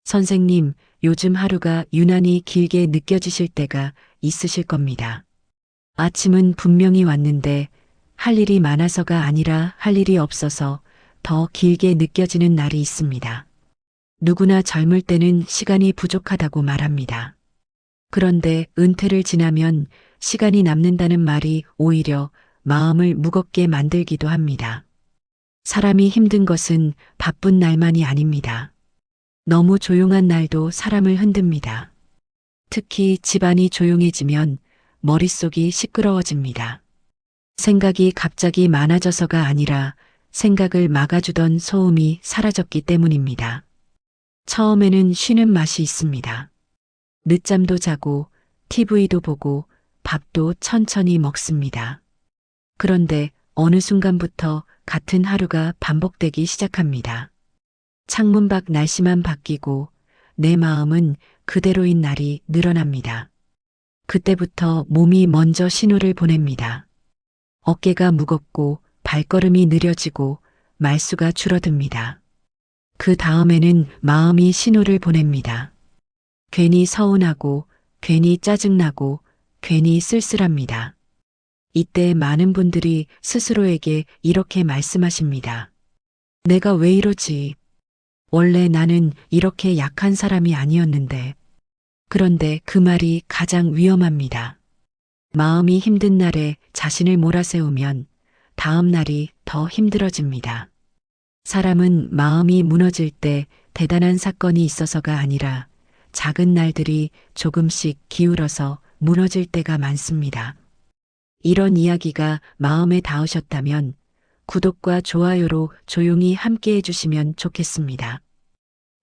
선생님, 요즘 하루가 유난히 길게 느껴지실 때가 있으실 겁니다. 아침은 분명히 왔는데 할 일이 많아서가 아니라 할 일이 없어서 더 길게 느껴지는 날이 있습니다. 누구나 젊을 때는 시간이 부족하다고 말합니다. 그런데 은퇴를 지나면 시간이 남는다는 말이 오히려 마음을 무겁게 만들기도 합니다. 사람이 힘든 것은 바쁜 날만이 아닙니다. 너무 조용한 날도 사람을 흔듭니다. 특히 집안이 조용해지면 머릿속이 시끄러워집니다. 생각이 갑자기 많아져서가 아니라 생각을 막아주던 소음이 사라졌기 때문입니다. 처음에는 쉬는 맛이 있습니다. 늦잠도 자고 TV도 보고 밥도 천천히 먹습니다. 그런데 어느 순간부터 같은 하루가 반복되기 시작합니다. 창문 밖 날씨만 바뀌고 내 마음은 그대로인 날이 늘어납니다. 그때부터 몸이 먼저 신호를 보냅니다. 어깨가 무겁고 발걸음이 느려지고 말수가 줄어듭니다. 그 다음에는 마음이 신호를 보냅니다. 괜히 서운하고 괜히 짜증나고 괜히 쓸쓸합니다. 이때 많은 분들이 스스로에게 이렇게 말씀하십니다. 내가 왜 이러지? 원래 나는 이렇게 약한 사람이 아니었는데. 그런데 그 말이 가장 위험합니다. 마음이 힘든 날에 자신을 몰아세우면 다음 날이 더 힘들어집니다. 사람은 마음이 무너질 때 대단한 사건이 있어서가 아니라 작은 날들이 조금씩 기울어서 무너질 때가 많습니다. 이런 이야기가 마음에 닿으셨다면 구독과 좋아요로 조용히 함께 해주시면 좋겠습니다.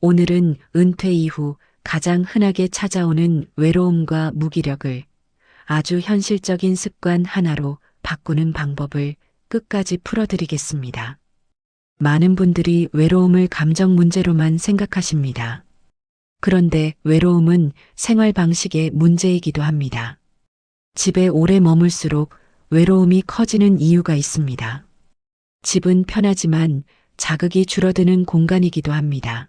오늘은 은퇴 이후 가장 흔하게 찾아오는 외로움과 무기력을 아주 현실적인 습관 하나로 바꾸는 방법을 끝까지 풀어드리겠습니다. 많은 분들이 외로움을 감정 문제로만 생각하십니다. 그런데 외로움은 생활 방식의 문제이기도 합니다. 집에 오래 머물수록 외로움이 커지는 이유가 있습니다. 집은 편하지만 자극이 줄어드는 공간이기도 합니다.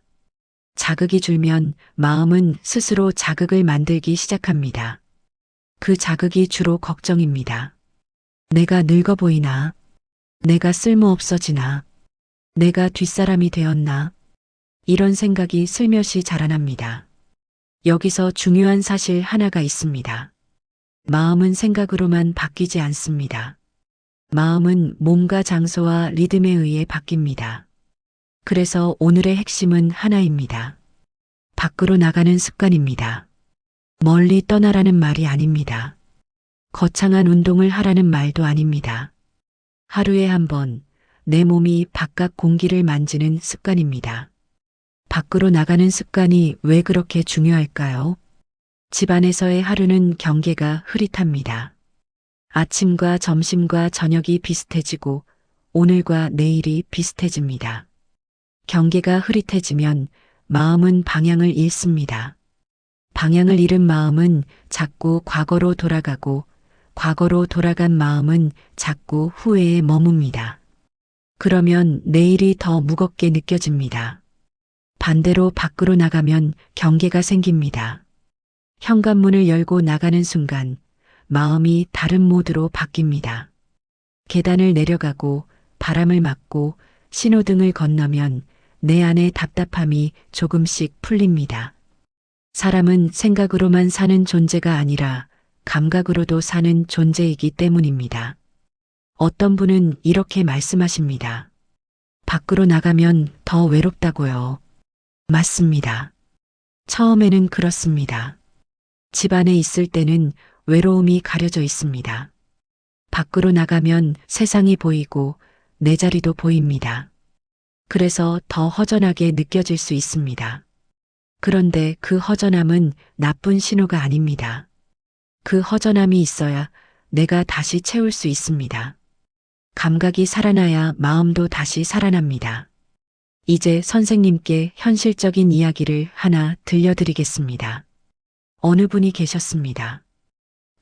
자극이 줄면 마음은 스스로 자극을 만들기 시작합니다. 그 자극이 주로 걱정입니다. 내가 늙어 보이나? 내가 쓸모없어지나? 내가 뒷사람이 되었나? 이런 생각이 슬며시 자라납니다. 여기서 중요한 사실 하나가 있습니다. 마음은 생각으로만 바뀌지 않습니다. 마음은 몸과 장소와 리듬에 의해 바뀝니다. 그래서 오늘의 핵심은 하나입니다. 밖으로 나가는 습관입니다. 멀리 떠나라는 말이 아닙니다. 거창한 운동을 하라는 말도 아닙니다. 하루에 한 번 내 몸이 바깥 공기를 만지는 습관입니다. 밖으로 나가는 습관이 왜 그렇게 중요할까요? 집안에서의 하루는 경계가 흐릿합니다. 아침과 점심과 저녁이 비슷해지고 오늘과 내일이 비슷해집니다. 경계가 흐릿해지면 마음은 방향을 잃습니다. 방향을 잃은 마음은 자꾸 과거로 돌아가고 과거로 돌아간 마음은 자꾸 후회에 머뭅니다. 그러면 내일이 더 무겁게 느껴집니다. 반대로 밖으로 나가면 경계가 생깁니다. 현관문을 열고 나가는 순간 마음이 다른 모드로 바뀝니다. 계단을 내려가고 바람을 맞고 신호등을 건너면 내 안의 답답함이 조금씩 풀립니다. 사람은 생각으로만 사는 존재가 아니라 감각으로도 사는 존재이기 때문입니다. 어떤 분은 이렇게 말씀하십니다. 밖으로 나가면 더 외롭다고요. 맞습니다. 처음에는 그렇습니다. 집안에 있을 때는 외로움이 가려져 있습니다. 밖으로 나가면 세상이 보이고 내 자리도 보입니다. 그래서 더 허전하게 느껴질 수 있습니다. 그런데 그 허전함은 나쁜 신호가 아닙니다. 그 허전함이 있어야 내가 다시 채울 수 있습니다. 감각이 살아나야 마음도 다시 살아납니다. 이제 선생님께 현실적인 이야기를 하나 들려드리겠습니다. 어느 분이 계셨습니다.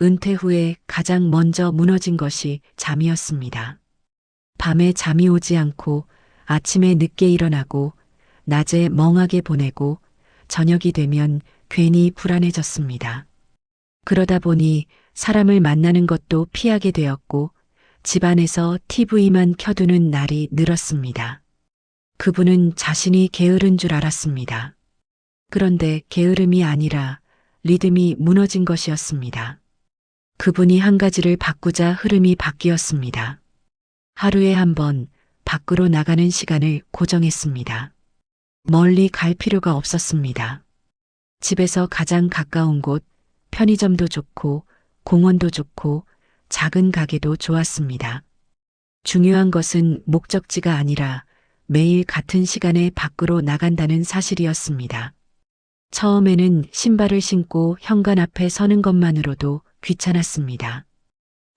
은퇴 후에 가장 먼저 무너진 것이 잠이었습니다. 밤에 잠이 오지 않고 아침에 늦게 일어나고 낮에 멍하게 보내고 저녁이 되면 괜히 불안해졌습니다. 그러다 보니 사람을 만나는 것도 피하게 되었고 집안에서 TV만 켜두는 날이 늘었습니다. 그분은 자신이 게으른 줄 알았습니다. 그런데 게으름이 아니라 리듬이 무너진 것이었습니다. 그분이 한 가지를 바꾸자 흐름이 바뀌었습니다. 하루에 한 번 밖으로 나가는 시간을 고정했습니다. 멀리 갈 필요가 없었습니다. 집에서 가장 가까운 곳, 편의점도 좋고 공원도 좋고 작은 가게도 좋았습니다. 중요한 것은 목적지가 아니라 매일 같은 시간에 밖으로 나간다는 사실이었습니다. 처음에는 신발을 신고 현관 앞에 서는 것만으로도 귀찮았습니다.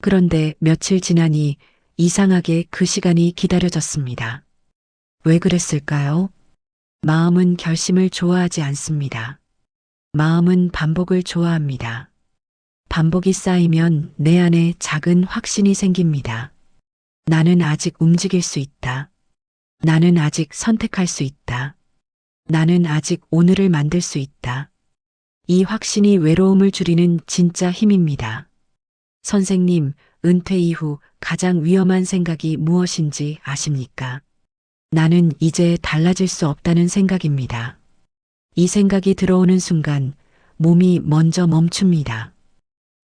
그런데 며칠 지나니 이상하게 그 시간이 기다려졌습니다. 왜 그랬을까요? 마음은 결심을 좋아하지 않습니다. 마음은 반복을 좋아합니다. 반복이 쌓이면 내 안에 작은 확신이 생깁니다. 나는 아직 움직일 수 있다. 나는 아직 선택할 수 있다. 나는 아직 오늘을 만들 수 있다. 이 확신이 외로움을 줄이는 진짜 힘입니다. 선생님, 은퇴 이후 가장 위험한 생각이 무엇인지 아십니까? 나는 이제 달라질 수 없다는 생각입니다. 이 생각이 들어오는 순간 몸이 먼저 멈춥니다.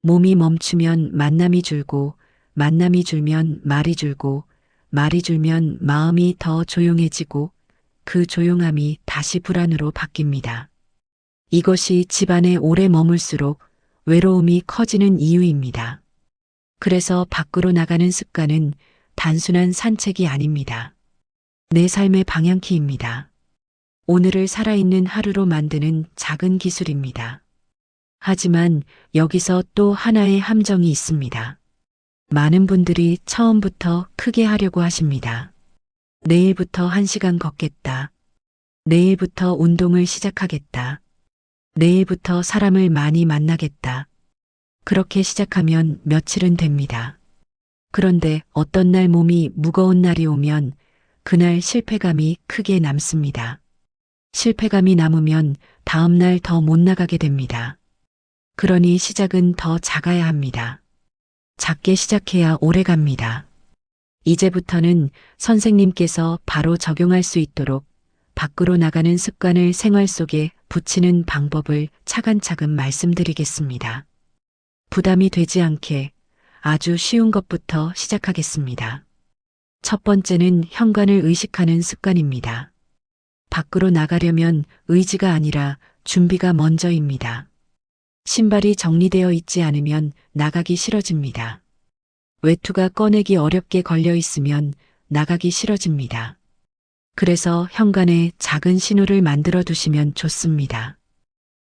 몸이 멈추면 만남이 줄고, 만남이 줄면 말이 줄고, 말이 줄면 마음이 더 조용해지고, 그 조용함이 다시 불안으로 바뀝니다. 이것이 집안에 오래 머물수록 외로움이 커지는 이유입니다. 그래서 밖으로 나가는 습관은 단순한 산책이 아닙니다. 내 삶의 방향키입니다. 오늘을 살아있는 하루로 만드는 작은 기술입니다. 하지만 여기서 또 하나의 함정이 있습니다. 많은 분들이 처음부터 크게 하려고 하십니다. 내일부터 1시간 걷겠다. 내일부터 운동을 시작하겠다. 내일부터 사람을 많이 만나겠다. 그렇게 시작하면 며칠은 됩니다. 그런데 어떤 날 몸이 무거운 날이 오면 그날 실패감이 크게 남습니다. 실패감이 남으면 다음 날 더 못 나가게 됩니다. 그러니 시작은 더 작아야 합니다. 작게 시작해야 오래 갑니다. 이제부터는 선생님께서 바로 적용할 수 있도록 밖으로 나가는 습관을 생활 속에 붙이는 방법을 차근차근 말씀드리겠습니다. 부담이 되지 않게 아주 쉬운 것부터 시작하겠습니다. 첫 번째는 현관을 의식하는 습관입니다. 밖으로 나가려면 의지가 아니라 준비가 먼저입니다. 신발이 정리되어 있지 않으면 나가기 싫어집니다. 외투가 꺼내기 어렵게 걸려 있으면 나가기 싫어집니다. 그래서 현관에 작은 신호를 만들어 두시면 좋습니다.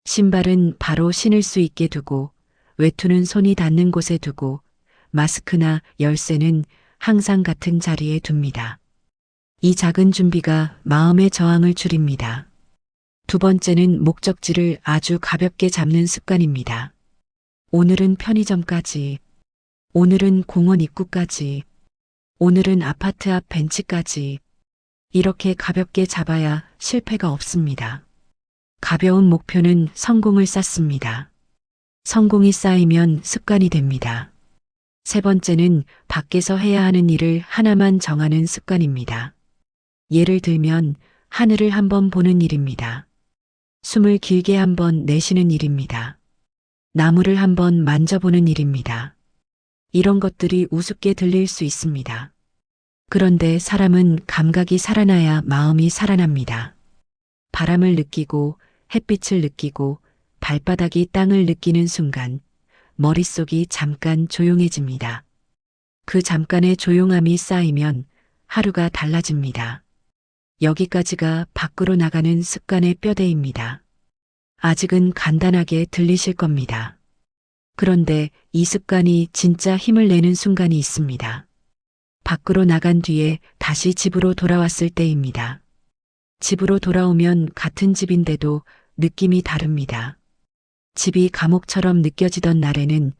신발은 바로 신을 수 있게 두고, 외투는 손이 닿는 곳에 두고, 마스크나 열쇠는 항상 같은 자리에 둡니다. 이 작은 준비가 마음의 저항을 줄입니다. 두 번째는 목적지를 아주 가볍게 잡는 습관입니다. 오늘은 편의점까지, 오늘은 공원 입구까지, 오늘은 아파트 앞 벤치까지, 이렇게 가볍게 잡아야 실패가 없습니다. 가벼운 목표는 성공을 쌓습니다. 성공이 쌓이면 습관이 됩니다. 세 번째는 밖에서 해야 하는 일을 하나만 정하는 습관입니다. 예를 들면 하늘을 한번 보는 일입니다. 숨을 길게 한번 내쉬는 일입니다. 나무를 한번 만져보는 일입니다. 이런 것들이 우습게 들릴 수 있습니다. 그런데 사람은 감각이 살아나야 마음이 살아납니다. 바람을 느끼고 햇빛을 느끼고 발바닥이 땅을 느끼는 순간 머릿속이 잠깐 조용해집니다. 그 잠깐의 조용함이 쌓이면 하루가 달라집니다. 여기까지가 밖으로 나가는 습관의 뼈대입니다. 아직은 간단하게 들리실 겁니다. 그런데 이 습관이 진짜 힘을 내는 순간이 있습니다. 밖으로 나간 뒤에 다시 집으로 돌아왔을 때입니다. 집으로 돌아오면 같은 집인데도 느낌이 다릅니다. 집이 감옥처럼 느껴지던 날에는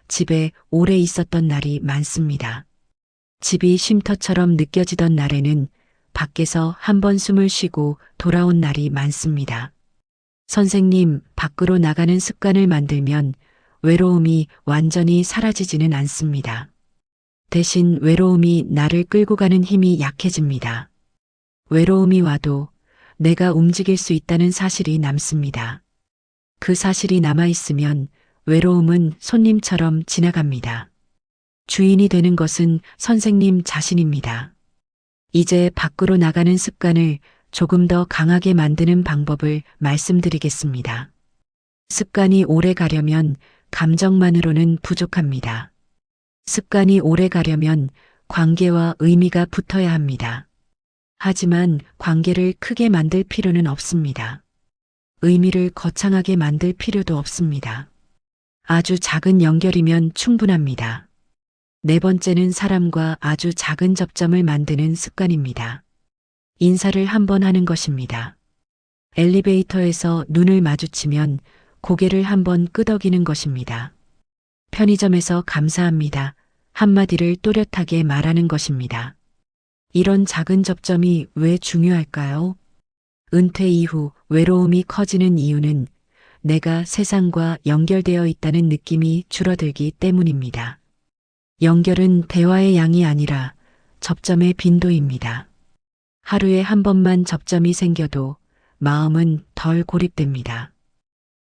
집에 오래 있었던 날이 많습니다. 집이 쉼터처럼 느껴지던 날에는 밖에서 한번 숨을 쉬고 돌아온 날이 많습니다. 선생님, 밖으로 나가는 습관을 만들면 외로움이 완전히 사라지지는 않습니다. 대신 외로움이 나를 끌고 가는 힘이 약해집니다. 외로움이 와도 내가 움직일 수 있다는 사실이 남습니다. 그 사실이 남아있으면 외로움은 손님처럼 지나갑니다. 주인이 되는 것은 선생님 자신입니다. 이제 밖으로 나가는 습관을 조금 더 강하게 만드는 방법을 말씀드리겠습니다. 습관이 오래 가려면 감정만으로는 부족합니다. 습관이 오래 가려면 관계와 의미가 붙어야 합니다. 하지만 관계를 크게 만들 필요는 없습니다. 의미를 거창하게 만들 필요도 없습니다. 아주 작은 연결이면 충분합니다. 네 번째는 사람과 아주 작은 접점을 만드는 습관입니다. 인사를 한번 하는 것입니다. 엘리베이터에서 눈을 마주치면 고개를 한번 끄덕이는 것입니다. 편의점에서 감사합니다. 한마디를 또렷하게 말하는 것입니다. 이런 작은 접점이 왜 중요할까요? 은퇴 이후 외로움이 커지는 이유는 내가 세상과 연결되어 있다는 느낌이 줄어들기 때문입니다. 연결은 대화의 양이 아니라 접점의 빈도입니다. 하루에 한 번만 접점이 생겨도 마음은 덜 고립됩니다.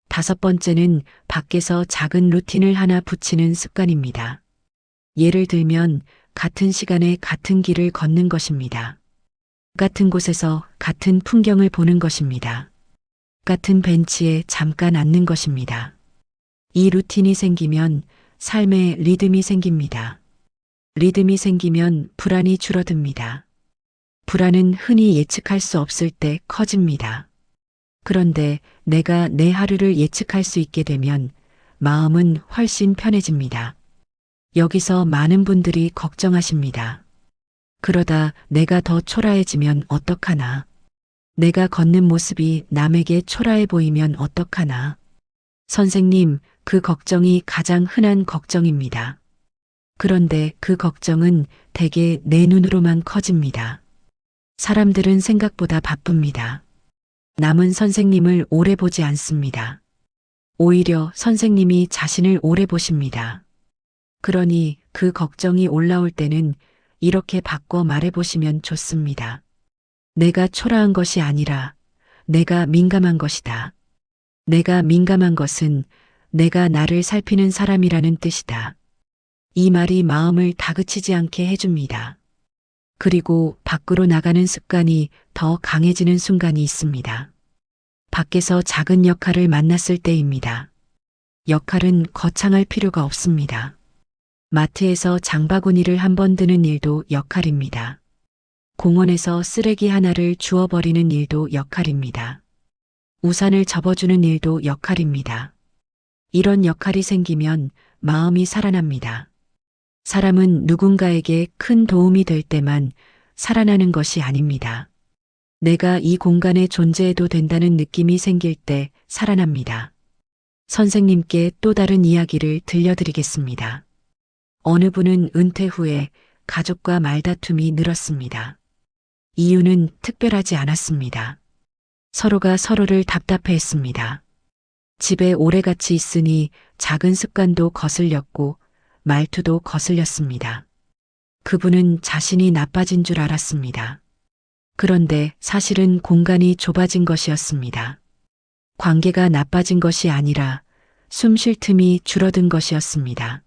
다섯 번째는 밖에서 작은 루틴을 하나 붙이는 습관입니다. 예를 들면 같은 시간에 같은 길을 걷는 것입니다. 같은 곳에서 같은 풍경을 보는 것입니다. 같은 벤치에 잠깐 앉는 것입니다. 이 루틴이 생기면 삶에 리듬이 생깁니다. 리듬이 생기면 불안이 줄어듭니다. 불안은 흔히 예측할 수 없을 때 커집니다. 그런데 내가 내 하루를 예측할 수 있게 되면 마음은 훨씬 편해집니다. 여기서 많은 분들이 걱정하십니다. 그러다 내가 더 초라해지면 어떡하나? 내가 걷는 모습이 남에게 초라해 보이면 어떡하나? 선생님, 그 걱정이 가장 흔한 걱정입니다. 그런데 그 걱정은 대개 내 눈으로만 커집니다. 사람들은 생각보다 바쁩니다. 남은 선생님을 오래 보지 않습니다. 오히려 선생님이 자신을 오래 보십니다. 그러니 그 걱정이 올라올 때는 이렇게 바꿔 말해보시면 좋습니다. 내가 초라한 것이 아니라 내가 민감한 것이다. 내가 민감한 것은 내가 나를 살피는 사람이라는 뜻이다. 이 말이 마음을 다그치지 않게 해줍니다. 그리고 밖으로 나가는 습관이 더 강해지는 순간이 있습니다. 밖에서 작은 역할을 만났을 때입니다. 역할은 거창할 필요가 없습니다. 마트에서 장바구니를 한 번 드는 일도 역할입니다. 공원에서 쓰레기 하나를 주워버리는 일도 역할입니다. 우산을 접어주는 일도 역할입니다. 이런 역할이 생기면 마음이 살아납니다. 사람은 누군가에게 큰 도움이 될 때만 살아나는 것이 아닙니다. 내가 이 공간에 존재해도 된다는 느낌이 생길 때 살아납니다. 선생님께 또 다른 이야기를 들려드리겠습니다. 어느 분은 은퇴 후에 가족과 말다툼이 늘었습니다. 이유는 특별하지 않았습니다. 서로가 서로를 답답해했습니다. 집에 오래같이 있으니 작은 습관도 거슬렸고 말투도 거슬렸습니다. 그분은 자신이 나빠진 줄 알았습니다. 그런데 사실은 공간이 좁아진 것이었습니다. 관계가 나빠진 것이 아니라 숨 쉴 틈이 줄어든 것이었습니다.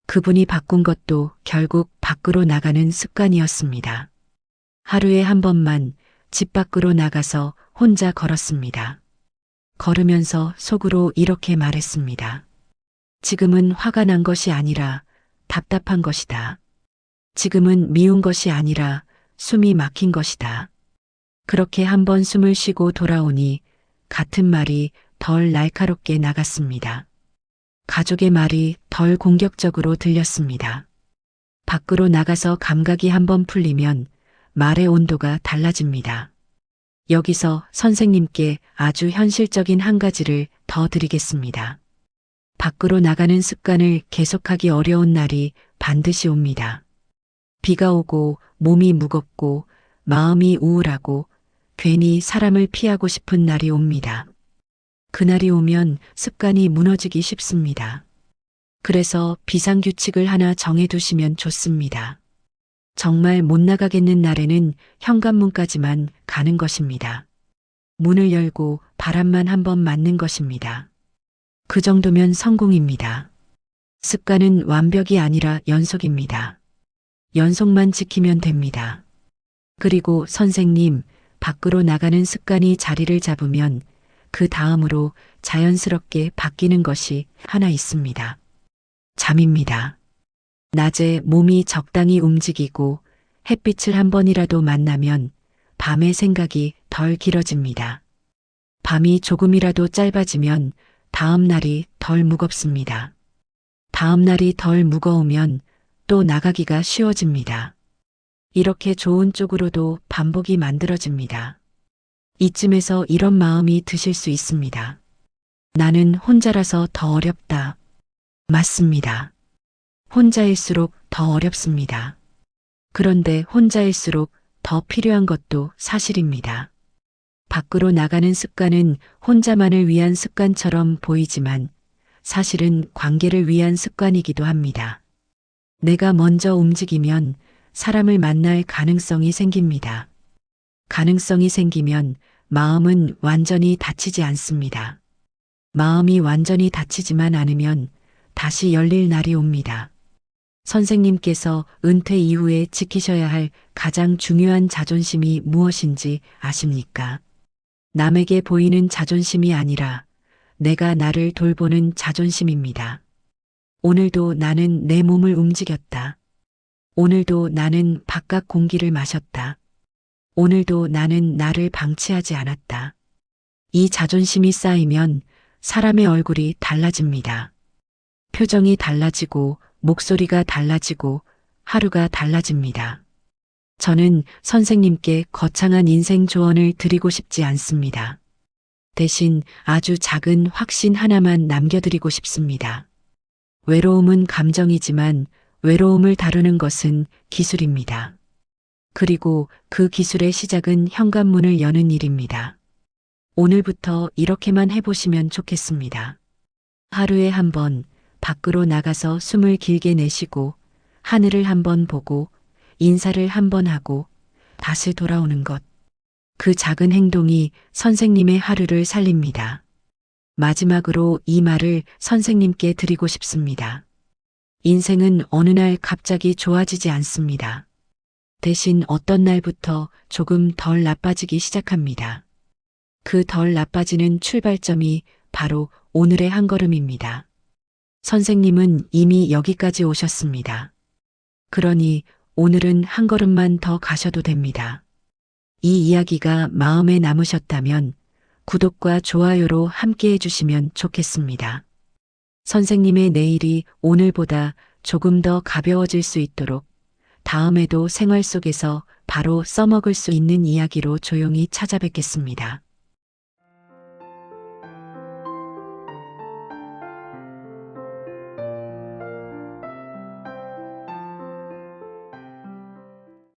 그분이 바꾼 것도 결국 밖으로 나가는 습관이었습니다. 하루에 한 번만 집 밖으로 나가서 혼자 걸었습니다. 걸으면서 속으로 이렇게 말했습니다. 지금은 화가 난 것이 아니라 답답한 것이다. 지금은 미운 것이 아니라 숨이 막힌 것이다. 그렇게 한 번 숨을 쉬고 돌아오니 같은 말이 덜 날카롭게 나갔습니다. 가족의 말이 덜 공격적으로 들렸습니다. 밖으로 나가서 감각이 한 번 풀리면 말의 온도가 달라집니다. 여기서 선생님께 아주 현실적인 한 가지를 더 드리겠습니다. 밖으로 나가는 습관을 계속하기 어려운 날이 반드시 옵니다. 비가 오고 몸이 무겁고 마음이 우울하고 괜히 사람을 피하고 싶은 날이 옵니다. 그날이 오면 습관이 무너지기 쉽습니다. 그래서 비상규칙을 하나 정해두시면 좋습니다. 정말 못 나가겠는 날에는 현관문까지만 가는 것입니다. 문을 열고 바람만 한번 맞는 것입니다. 그 정도면 성공입니다. 습관은 완벽이 아니라 연속입니다. 연속만 지키면 됩니다. 그리고 선생님, 밖으로 나가는 습관이 자리를 잡으면 그 다음으로 자연스럽게 바뀌는 것이 하나 있습니다. 잠입니다. 낮에 몸이 적당히 움직이고 햇빛을 한 번이라도 만나면 밤의 생각이 덜 길어집니다. 밤이 조금이라도 짧아지면 다음 날이 덜 무겁습니다. 다음 날이 덜 무거우면 또 나가기가 쉬워집니다. 이렇게 좋은 쪽으로도 반복이 만들어집니다. 이쯤에서 이런 마음이 드실 수 있습니다. 나는 혼자라서 더 어렵다. 맞습니다. 혼자일수록 더 어렵습니다. 그런데 혼자일수록 더 필요한 것도 사실입니다. 밖으로 나가는 습관은 혼자만을 위한 습관처럼 보이지만 사실은 관계를 위한 습관이기도 합니다. 내가 먼저 움직이면 사람을 만날 가능성이 생깁니다. 가능성이 생기면 마음은 완전히 닫히지 않습니다. 마음이 완전히 닫히지만 않으면 다시 열릴 날이 옵니다. 선생님께서 은퇴 이후에 지키셔야 할 가장 중요한 자존심이 무엇인지 아십니까? 남에게 보이는 자존심이 아니라 내가 나를 돌보는 자존심입니다. 오늘도 나는 내 몸을 움직였다. 오늘도 나는 바깥 공기를 마셨다. 오늘도 나는 나를 방치하지 않았다. 이 자존심이 쌓이면 사람의 얼굴이 달라집니다. 표정이 달라지고 목소리가 달라지고 하루가 달라집니다. 저는 선생님께 거창한 인생 조언을 드리고 싶지 않습니다. 대신 아주 작은 확신 하나만 남겨드리고 싶습니다. 외로움은 감정이지만 외로움을 다루는 것은 기술입니다. 그리고 그 기술의 시작은 현관문을 여는 일입니다. 오늘부터 이렇게만 해보시면 좋겠습니다. 하루에 한 번 밖으로 나가서 숨을 길게 내쉬고 하늘을 한번 보고 인사를 한번 하고 다시 돌아오는 것. 그 작은 행동이 선생님의 하루를 살립니다. 마지막으로 이 말을 선생님께 드리고 싶습니다. 인생은 어느 날 갑자기 좋아지지 않습니다. 대신 어떤 날부터 조금 덜 나빠지기 시작합니다. 그 덜 나빠지는 출발점이 바로 오늘의 한 걸음입니다. 선생님은 이미 여기까지 오셨습니다. 그러니 오늘은 한 걸음만 더 가셔도 됩니다. 이 이야기가 마음에 남으셨다면 구독과 좋아요로 함께 해주시면 좋겠습니다. 선생님의 내일이 오늘보다 조금 더 가벼워질 수 있도록 다음에도 생활 속에서 바로 써먹을 수 있는 이야기로 조용히 찾아뵙겠습니다.